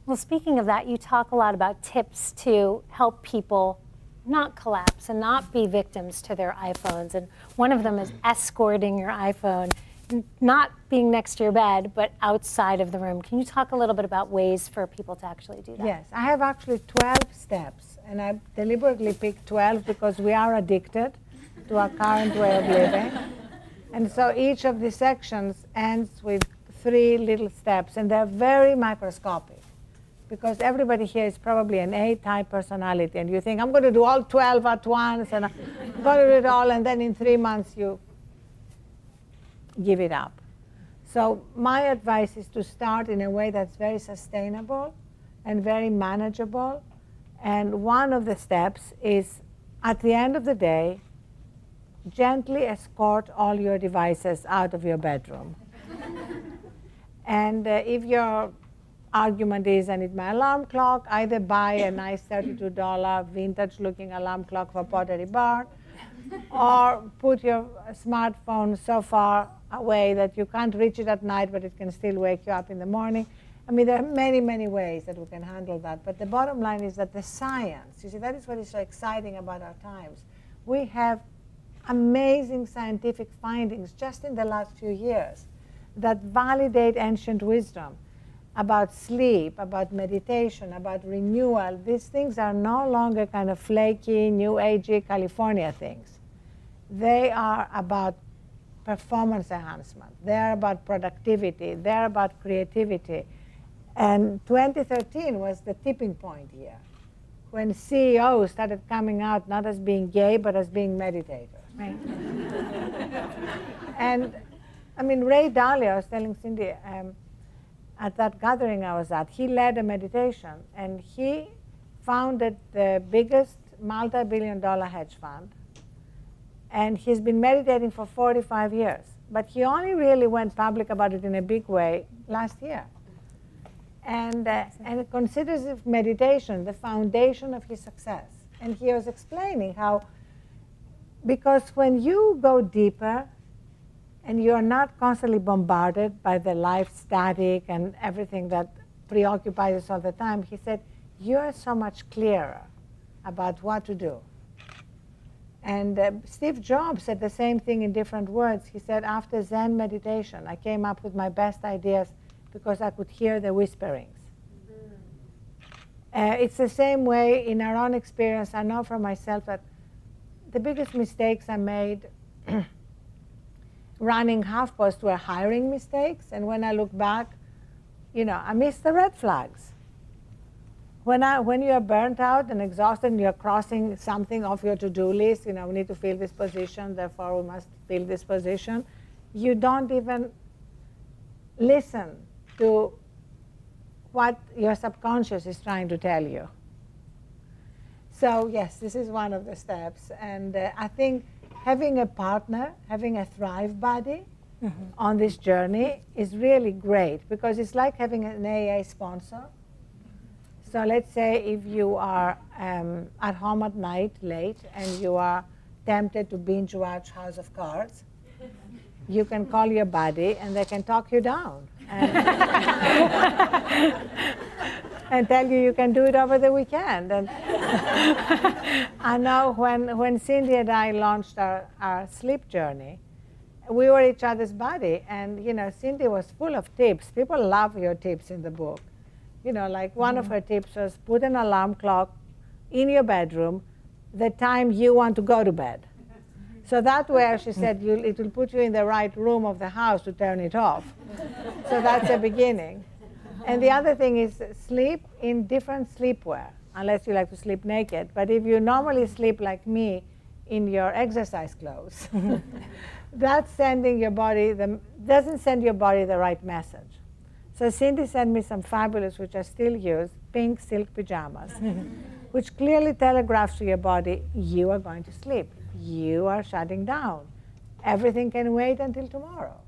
Well, speaking of that, you talk a lot about tips to help people not collapse and not be victims to their iPhones. And one of them is escorting your iPhone, not being next to your bed, but outside of the room. Can you talk a little bit about ways for people to actually do that? Yes, I have actually 12 steps, and I deliberately picked 12 because we are addicted to our current way of living. And so each of the sections ends with 3 little steps, and they're very microscopic. Because everybody here is probably an A-type personality, and you think, I'm going to do all 12 at once, and I'm going to do it all, and then in 3 months you give it up. So my advice is to start in a way that's very sustainable and very manageable. And one of the steps is, at the end of the day, gently escort all your devices out of your bedroom. And if your argument is, I need my alarm clock, either buy a nice $32 vintage-looking alarm clock for Pottery Barn, or put your smartphone so far away that you can't reach it at night, but it can still wake you up in the morning. I mean, there are many, many ways that we can handle that. But the bottom line is that the science, you see, that is what is so exciting about our times. We have amazing scientific findings just in the last few years that validate ancient wisdom about sleep, about meditation, about renewal. These things are no longer kind of flaky, new agey California things. They are about performance enhancement. They are about productivity. They are about creativity. And 2013 was the tipping point year, when CEOs started coming out not as being gay, but as being meditators. Right. And I mean, Ray Dalio, I was telling Cindy, at that gathering I was at, he led a meditation, and he founded the biggest multi-billion-dollar hedge fund, and he's been meditating for 45 years. But he only really went public about it in a big way last year. And it considers meditation the foundation of his success. And he was explaining how, because when you go deeper, and you're not constantly bombarded by the life static and everything that preoccupies us all the time, he said, you're so much clearer about what to do. And Steve Jobs said the same thing in different words. He said, after Zen meditation, I came up with my best ideas because I could hear the whisperings. It's the same way in our own experience. I know for myself that the biggest mistakes I made running HuffPost were hiring mistakes, and when I look back, you know, I missed the red flags. When you're burnt out and exhausted and you're crossing something off your to-do list, you know, we need to fill this position, therefore we must fill this position, you don't even listen to what your subconscious is trying to tell you. So yes, this is one of the steps, and I think having a partner, having a Thrive buddy on this journey is really great, because it's like having an AA sponsor. So let's say if you are at home at night late and you are tempted to binge watch House of Cards, you can call your buddy and they can talk you down and tell you can do it over the weekend. And I know when Cindy and I launched our sleep journey, we were each other's buddy, and you know, Cindy was full of tips. People love your tips in the book. You know, like one of her tips was put an alarm clock in your bedroom the time you want to go to bed. So that way, she said, it will put you in the right room of the house to turn it off. So that's a beginning. And the other thing is sleep in different sleepwear, unless you like to sleep naked. But if you normally sleep like me in your exercise clothes, that's sending your body, doesn't send your body the right message. So Cindy sent me some fabulous, which I still use, pink silk pajamas, which clearly telegraphs to your body, you are going to sleep. You are shutting down. Everything can wait until tomorrow.